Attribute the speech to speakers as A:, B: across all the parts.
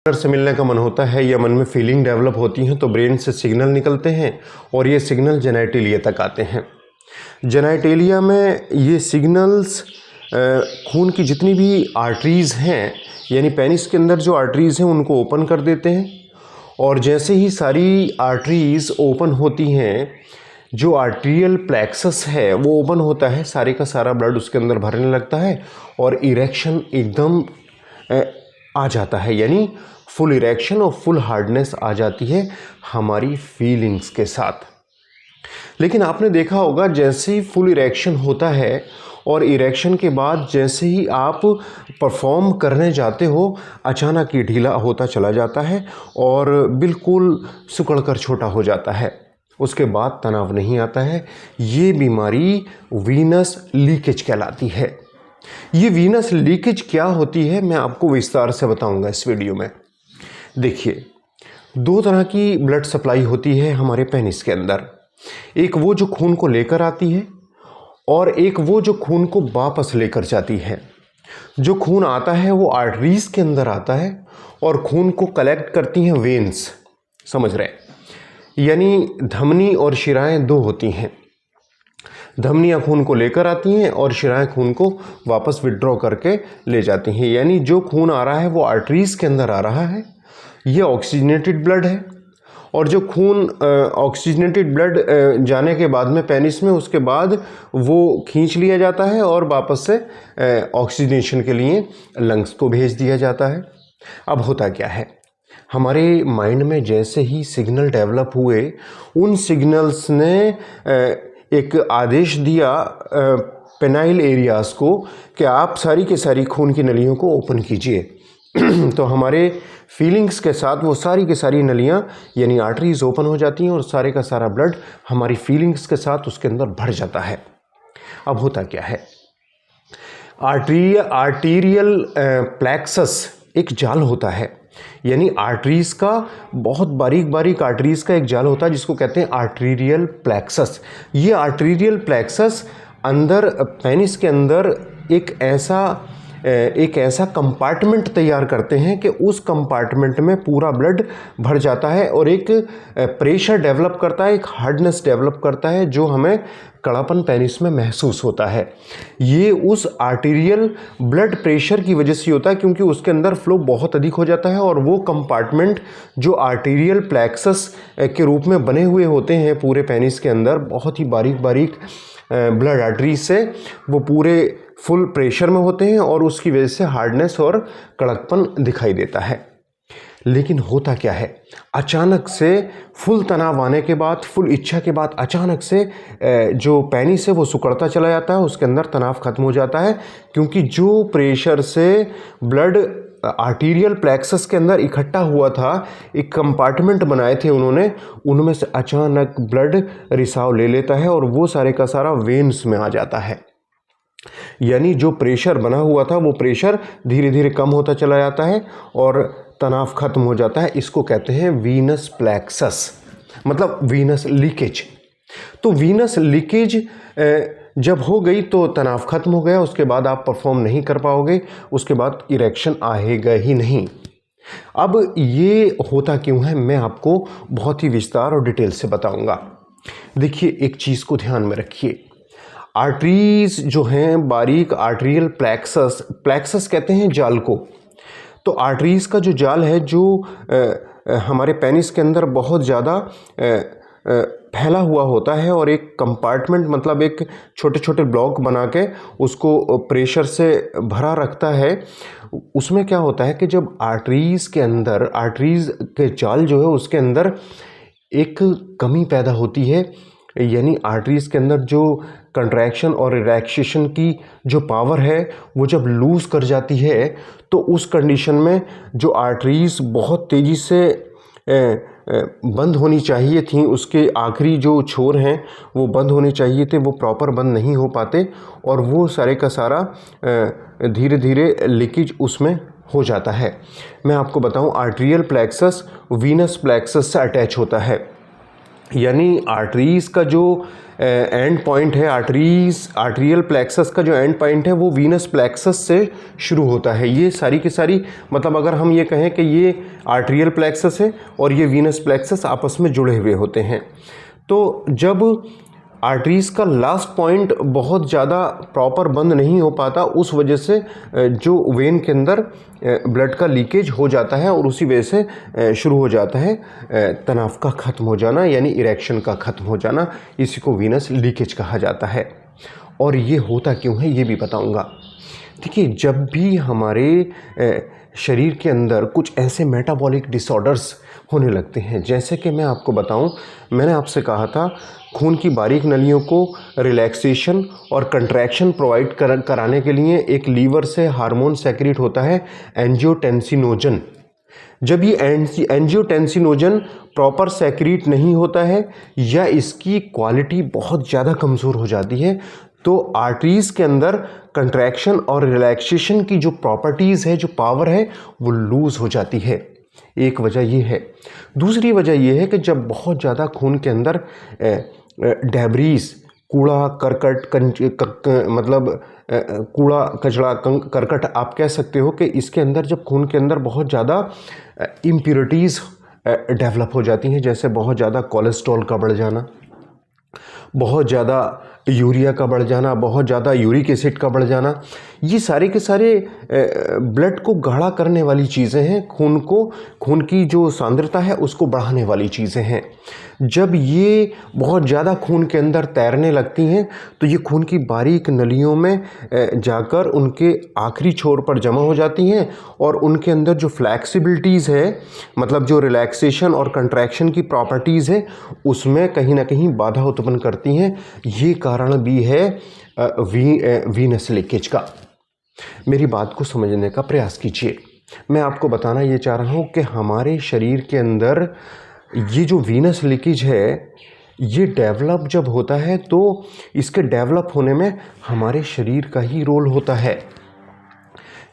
A: से मिलने का मन होता है या मन में फीलिंग डेवलप होती हैं तो ब्रेन से सिग्नल निकलते हैं और ये सिग्नल जेनिटलिया तक आते हैं। जेनिटलिया में ये सिग्नल्स खून की जितनी भी आर्टरीज़ हैं यानी पेनिस के अंदर जो आर्टरीज़ हैं उनको ओपन कर देते हैं और जैसे ही सारी आर्टरीज़ ओपन होती हैं, जो आर्टेरियल प्लेक्सस है वो ओपन होता है, सारे का सारा ब्लड उसके अंदर भरने लगता है और इरेक्शन एकदम आ जाता है, यानी फुल इरेक्शन और फुल हार्डनेस आ जाती है हमारी फीलिंग्स के साथ। लेकिन आपने देखा होगा जैसे ही फुल इरेक्शन होता है और इरेक्शन के बाद जैसे ही आप परफॉर्म करने जाते हो अचानक ये ढीला होता चला जाता है और बिल्कुल सिकुड़ कर छोटा हो जाता है। उसके बाद तनाव नहीं आता है। ये बीमारी वीनस लीकेज कहलाती है। ये वीनस लीकेज क्या होती है मैं आपको विस्तार से बताऊंगा इस वीडियो में। देखिए, दो तरह की ब्लड सप्लाई होती है हमारे पेनिस के अंदर। एक वो जो खून को लेकर आती है और एक वो जो खून को वापस लेकर जाती है। जो खून आता है वो आर्टरीज के अंदर आता है और खून को कलेक्ट करती हैं वेन्स। समझ रहे? यानी धमनी और शिराएं दो होती हैं। धमनियाँ खून को लेकर आती हैं और शिराएं खून को वापस विड्रॉ करके ले जाती हैं। यानी जो खून आ रहा है वो आर्टरीज के अंदर आ रहा है, ये ऑक्सीजनेटेड ब्लड है। और जो खून ऑक्सीजनेटेड ब्लड जाने के बाद में पेनिस में, उसके बाद वो खींच लिया जाता है और वापस से ऑक्सीजनेशन के लिए लंग्स को भेज दिया जाता है। अब होता क्या है, हमारे माइंड में जैसे ही सिग्नल डेवलप हुए, उन सिग्नल्स ने एक आदेश दिया पेनाइल एरियाज़ को कि आप सारी के सारी खून की नलियों को ओपन कीजिए। तो हमारे फीलिंग्स के साथ वो सारी की सारी नलियाँ यानी आर्टरीज ओपन हो जाती हैं और सारे का सारा ब्लड हमारी फीलिंग्स के साथ उसके अंदर भर जाता है। अब होता क्या है, आर्टीरियल प्लेक्सस एक जाल होता है, यानी आर्टरीज का बहुत बारीक बारीक आर्टरीज का एक जाल होता है जिसको कहते हैं आर्टेरियल प्लेक्सस। ये आर्टेरियल प्लेक्सस अंदर पेनिस के अंदर एक ऐसा कंपार्टमेंट तैयार करते हैं कि उस कंपार्टमेंट में पूरा ब्लड भर जाता है और एक प्रेशर डेवलप करता है, एक हार्डनेस डेवलप करता है जो हमें कड़ापन पेनिस में महसूस होता है। ये उस आर्टेरियल ब्लड प्रेशर की वजह से होता है क्योंकि उसके अंदर फ्लो बहुत अधिक हो जाता है और वो कंपार्टमेंट जो आर्टेरियल प्लेक्सस के रूप में बने हुए होते हैं पूरे पेनिस के अंदर, बहुत ही बारीक बारीक ब्लड आर्टरीज से, वो पूरे फुल प्रेशर में होते हैं और उसकी वजह से हार्डनेस और कड़कपन दिखाई देता है। लेकिन होता क्या है, अचानक से फुल तनाव आने के बाद, फुल इच्छा के बाद अचानक से जो पेनिस है वो सिकुड़ता चला जाता है, उसके अंदर तनाव खत्म हो जाता है क्योंकि जो प्रेशर से ब्लड आर्टेरियल प्लेक्सस के अंदर इकट्ठा हुआ था, एक कंपार्टमेंट बनाए थे उन्होंने, उनमें से अचानक ब्लड रिसाव ले लेता है और वो सारे का सारा वेन्स में आ जाता है। यानी जो प्रेशर बना हुआ था वो प्रेशर धीरे धीरे कम होता चला जाता है और तनाव खत्म हो जाता है। इसको कहते हैं वीनस प्लेक्सस, मतलब वीनस लीकेज। तो वीनस लीकेज जब हो गई तो तनाव खत्म हो गया, उसके बाद आप परफॉर्म नहीं कर पाओगे, उसके बाद इरेक्शन आएगा ही नहीं। अब ये होता क्यों है मैं आपको बहुत ही विस्तार और डिटेल से बताऊंगा। देखिए, एक चीज़ को ध्यान में रखिए, आर्टरीज जो हैं बारीक आर्टेरियल प्लेक्सस कहते हैं जाल को। तो आर्टरीज का जो जाल है जो हमारे पेनिस के अंदर बहुत ज़्यादा फैला हुआ होता है और एक कंपार्टमेंट, मतलब एक छोटे छोटे ब्लॉक बना के उसको प्रेशर से भरा रखता है। उसमें क्या होता है कि जब आर्टरीज के अंदर, आर्टरीज के जाल जो है उसके अंदर एक कमी पैदा होती है, यानी आर्टरीज के अंदर जो कंट्रैक्शन और रिलैक्सेशन की जो पावर है वो जब लूज़ कर जाती है तो उस कंडीशन में जो आर्टरीज बहुत तेज़ी से बंद होनी चाहिए थी, उसके आखिरी जो छोर हैं वो बंद होने चाहिए थे, वो प्रॉपर बंद नहीं हो पाते और वो सारे का सारा धीरे धीरे लीकेज उसमें हो जाता है। मैं आपको बताऊं, आर्टेरियल प्लेक्सस वीनस प्लेक्सस से अटैच होता है। यानी आर्टरीज़ का जो एंड पॉइंट है, आर्टरियल प्लेक्सस का जो एंड पॉइंट है वो वीनस प्लेक्सस से शुरू होता है। ये सारी की सारी, मतलब अगर हम ये कहें कि ये आर्टरियल प्लेक्सस है और ये वीनस प्लेक्सस आपस में जुड़े हुए होते हैं। तो जब आर्टरीज़ का लास्ट पॉइंट बहुत ज़्यादा प्रॉपर बंद नहीं हो पाता, उस वजह से जो वेन के अंदर ब्लड का लीकेज हो जाता है और उसी वजह से शुरू हो जाता है तनाव का ख़त्म हो जाना, यानी इरेक्शन का ख़त्म हो जाना। इसी को वीनस लीकेज कहा जाता है। और ये होता क्यों है ये भी बताऊंगा। देखिए, जब भी हमारे शरीर के अंदर कुछ ऐसे मेटाबॉलिक डिसऑर्डर्स होने लगते हैं, जैसे कि मैं आपको बताऊं, मैंने आपसे कहा था खून की बारीक नलियों को रिलैक्सेशन और कंट्रैक्शन प्रोवाइड कराने के लिए एक लीवर से हार्मोन सेक्रेट होता है, एंजियोटेंसिनोजन। जब ये एंजियोटेंसिनोजन प्रॉपर सेक्रेट नहीं होता है या इसकी क्वालिटी बहुत ज़्यादा कमज़ोर हो जाती है, तो आर्टरीज़ के अंदर कंट्रैक्शन और रिलैक्सेशन की जो प्रॉपर्टीज़ है, जो पावर है, वो लूज़ हो जाती है। एक वजह ये है। दूसरी वजह ये है कि जब बहुत ज़्यादा खून के अंदर डेब्रीज, कूड़ा करकट, मतलब कूड़ा कचड़ा करकट आप कह सकते हो, कि इसके अंदर जब खून के अंदर बहुत ज़्यादा इम्प्योरिटीज़ डेवलप हो जाती हैं, जैसे बहुत ज़्यादा कोलेस्ट्रॉल का बढ़ जाना, बहुत ज़्यादा यूरिया का बढ़ जाना, बहुत ज़्यादा यूरिक एसिड का बढ़ जाना, ये सारे के सारे ब्लड को गाढ़ा करने वाली चीज़ें हैं, खून की जो सांद्रता है उसको बढ़ाने वाली चीज़ें हैं। जब ये बहुत ज़्यादा खून के अंदर तैरने लगती हैं तो ये खून की बारीक नलियों में जाकर उनके आखिरी छोर पर जमा हो जाती हैं और उनके अंदर जो फ्लैक्सिबिलिटीज़ है, मतलब जो रिलैक्सेशन और कंट्रैक्शन की प्रॉपर्टीज़ है, उसमें कहीं ना कहीं बाधा उत्पन्न करती हैं। ये कारण भी है वीनस लीकेज का। मेरी बात को समझने का प्रयास कीजिए। मैं आपको बताना ये चाह रहा हूँ कि हमारे शरीर के अंदर ये जो वीनस लीकेज है, ये डेवलप जब होता है तो इसके डेवलप होने में हमारे शरीर का ही रोल होता है।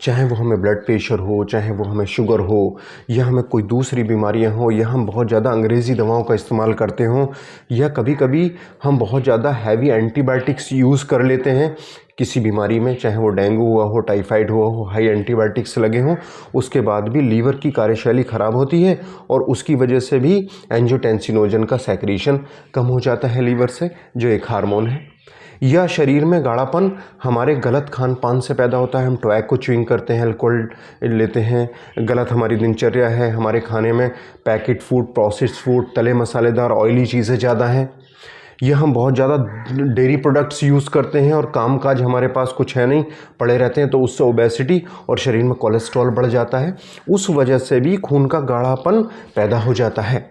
A: चाहे वो हमें ब्लड प्रेशर हो, चाहे वो हमें शुगर हो, या हमें कोई दूसरी बीमारियां हो, या हम बहुत ज़्यादा अंग्रेज़ी दवाओं का इस्तेमाल करते हों, या कभी कभी हम बहुत ज़्यादा हैवी एंटीबायोटिक्स यूज़ कर लेते हैं किसी बीमारी में, चाहे वो डेंगू हुआ हो, टाइफाइड हुआ हो, हाई एंटीबायोटिक्स लगे हों, उसके बाद भी लीवर की कार्यशैली ख़राब होती है और उसकी वजह से भी एंजियोटेंसिनोजन का सेक्रेशन कम हो जाता है लीवर से, जो एक हार्मोन है। या शरीर में गाढ़ापन हमारे गलत खान पान से पैदा होता है। हम टोबैको च्यूइंग करते हैं, अल्कोहल लेते हैं, गलत हमारी दिनचर्या है, हमारे खाने में पैकेट फूड, प्रोसेस्ड फूड, तले मसालेदार ऑयली चीज़ें ज़्यादा हैं, या हम बहुत ज़्यादा डेयरी प्रोडक्ट्स यूज़ करते हैं और कामकाज हमारे पास कुछ है नहीं, पड़े रहते हैं, तो उससे ओबेसिटी और शरीर में कोलेस्ट्रॉल बढ़ जाता है। उस वजह से भी खून का गाढ़ापन पैदा हो जाता है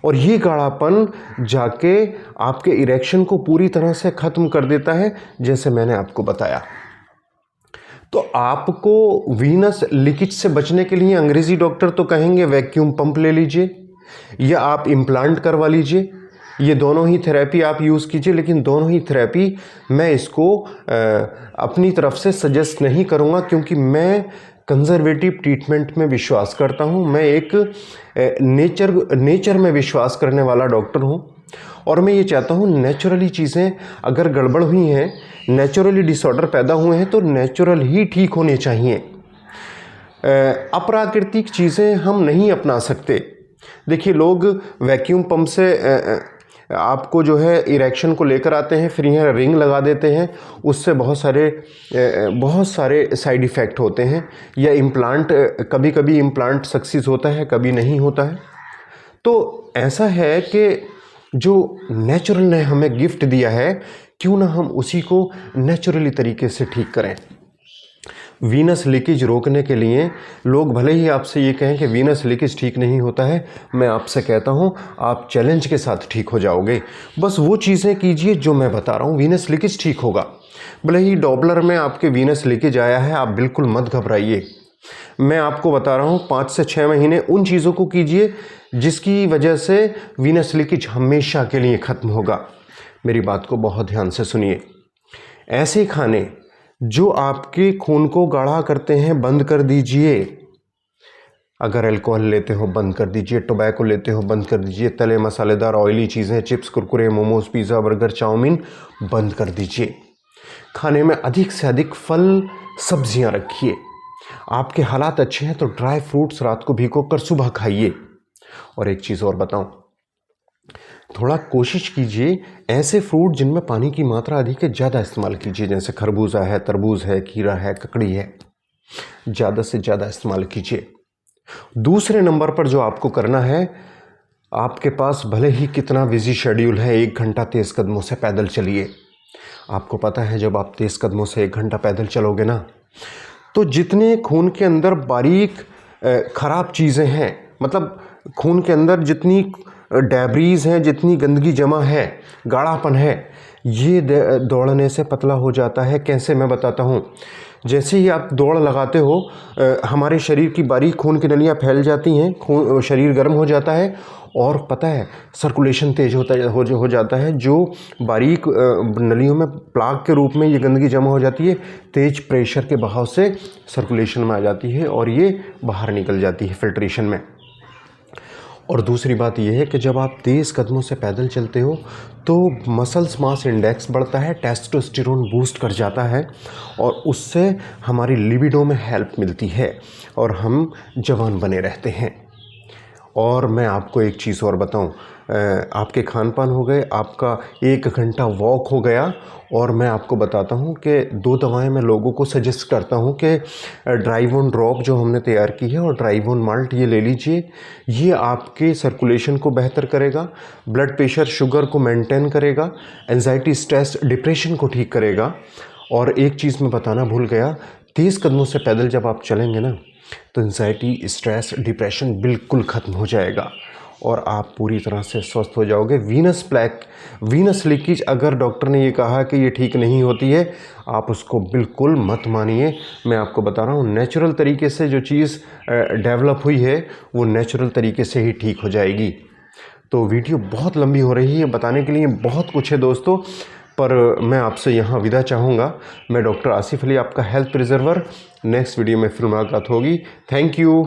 A: और ये गाढ़ापन जाके आपके इरेक्शन को पूरी तरह से ख़त्म कर देता है, जैसे मैंने आपको बताया। तो आपको वीनस लीकेज से बचने के लिए अंग्रेज़ी डॉक्टर तो कहेंगे वैक्यूम पंप ले लीजिए या आप इम्प्लांट करवा लीजिए, ये दोनों ही थेरेपी आप यूज़ कीजिए, लेकिन दोनों ही थेरेपी मैं इसको अपनी तरफ से सजेस्ट नहीं करूँगा, क्योंकि मैं कंजर्वेटिव ट्रीटमेंट में विश्वास करता हूँ। मैं एक नेचर में विश्वास करने वाला डॉक्टर हूँ और मैं ये चाहता हूँ नेचुरली चीज़ें अगर गड़बड़ हुई हैं, नेचुरली डिसऑर्डर पैदा हुए हैं, तो नेचुरल ही ठीक होने चाहिए। अप्राकृतिक चीज़ें हम नहीं अपना सकते। देखिए, लोग वैक्यूम पंप से आपको जो है इरेक्शन को लेकर आते हैं, फिर यहाँ रिंग लगा देते हैं, उससे बहुत सारे साइड इफ़ेक्ट होते हैं। या इम्प्लांट, कभी कभी इम्प्लांट सक्सेस होता है, कभी नहीं होता है। तो ऐसा है कि जो नेचुरल ने हमें गिफ्ट दिया है, क्यों ना हम उसी को नेचुरली तरीके से ठीक करें। वीनस लीकेज रोकने के लिए लोग भले ही आपसे ये कहें कि वीनस लीकेज ठीक नहीं होता है, मैं आपसे कहता हूँ आप चैलेंज के साथ ठीक हो जाओगे। बस वो चीज़ें कीजिए जो मैं बता रहा हूँ, वीनस लीकेज ठीक होगा। भले ही डॉपलर में आपके वीनस लीकेज आया है, आप बिल्कुल मत घबराइए। मैं आपको बता रहा हूँ 5 से 6 महीने उन चीज़ों को कीजिए जिसकी वजह से वीनस लीकेज हमेशा के लिए ख़त्म होगा। मेरी बात को बहुत ध्यान से सुनिए। ऐसे खाने जो आपके खून को गाढ़ा करते हैं बंद कर दीजिए। अगर अल्कोहल लेते हो बंद कर दीजिए, टोबैको लेते हो बंद कर दीजिए, तले मसालेदार ऑयली चीज़ें, chips, Kurkure, momos, pizza, burger, chow mein बंद कर दीजिए। खाने में अधिक से अधिक फल सब्जियां रखिए। आपके हालात अच्छे हैं तो ड्राई फ्रूट्स रात को भिगो कर सुबह खाइए। और एक चीज़ और बताऊं, थोड़ा कोशिश कीजिए ऐसे फ्रूट जिनमें पानी की मात्रा अधिक है ज़्यादा इस्तेमाल कीजिए, जैसे खरबूजा है, तरबूज है, खीरा है, ककड़ी है, ज़्यादा से ज़्यादा इस्तेमाल कीजिए। दूसरे नंबर पर जो आपको करना है, आपके पास भले ही कितना बिजी शेड्यूल है, 1 घंटा तेज़ कदमों से पैदल चलिए। आपको पता है जब आप तेज़ कदमों से 1 घंटा पैदल चलोगे ना, तो जितने खून के अंदर बारीक ख़राब चीज़ें हैं, मतलब खून के अंदर जितनी डैब्रीज हैं, जितनी गंदगी जमा है, गाढ़ापन है, ये दौड़ने से पतला हो जाता है। कैसे, मैं बताता हूँ। जैसे ही आप दौड़ लगाते हो, हमारे शरीर की बारीक खून की नलियाँ फैल जाती हैं, खून, शरीर गर्म हो जाता है और पता है सर्कुलेशन तेज हो जाता है। जो बारीक नलियों में प्लाक के रूप में ये गंदगी जमा हो जाती है, तेज प्रेशर के बहाव से सर्कुलेशन में आ जाती है और ये बाहर निकल जाती है फिल्ट्रेशन में। और दूसरी बात यह है कि जब आप तेज़ कदमों से पैदल चलते हो तो मसल्स मास इंडेक्स बढ़ता है, टेस्टोस्टेरोन बूस्ट कर जाता है और उससे हमारी लिबिडो में हेल्प मिलती है और हम जवान बने रहते हैं। और मैं आपको एक चीज़ और बताऊं, आपके खान पान हो गए, आपका 1 घंटा वॉक हो गया, और मैं आपको बताता हूं कि 2 दवाएं मैं लोगों को सजेस्ट करता हूं कि ड्राइवोन ड्रॉप जो हमने तैयार की है और ड्राइवोन माल्ट, ये ले लीजिए। ये आपके सर्कुलेशन को बेहतर करेगा, ब्लड प्रेशर शुगर को मेंटेन करेगा, एंजाइटी स्ट्रेस डिप्रेशन को ठीक करेगा। और एक चीज़ मैं बताना भूल गया, तेज़ कदमों से पैदल जब आप चलेंगे ना तो एंजाइटी स्ट्रेस डिप्रेशन बिल्कुल ख़त्म हो जाएगा और आप पूरी तरह से स्वस्थ हो जाओगे। वीनस लीकेज, अगर डॉक्टर ने ये कहा कि ये ठीक नहीं होती है, आप उसको बिल्कुल मत मानिए। मैं आपको बता रहा हूँ, नेचुरल तरीके से जो चीज़ डेवलप हुई है वो नेचुरल तरीके से ही ठीक हो जाएगी। तो वीडियो बहुत लंबी हो रही है, बताने के लिए बहुत कुछ है दोस्तों, पर मैं आपसे यहाँ विदा चाहूँगा। मैं डॉक्टर आसिफ अली, आपका हेल्थ प्रिजर्वर। नेक्स्ट वीडियो में फिर मुलाकात होगी। Thank you.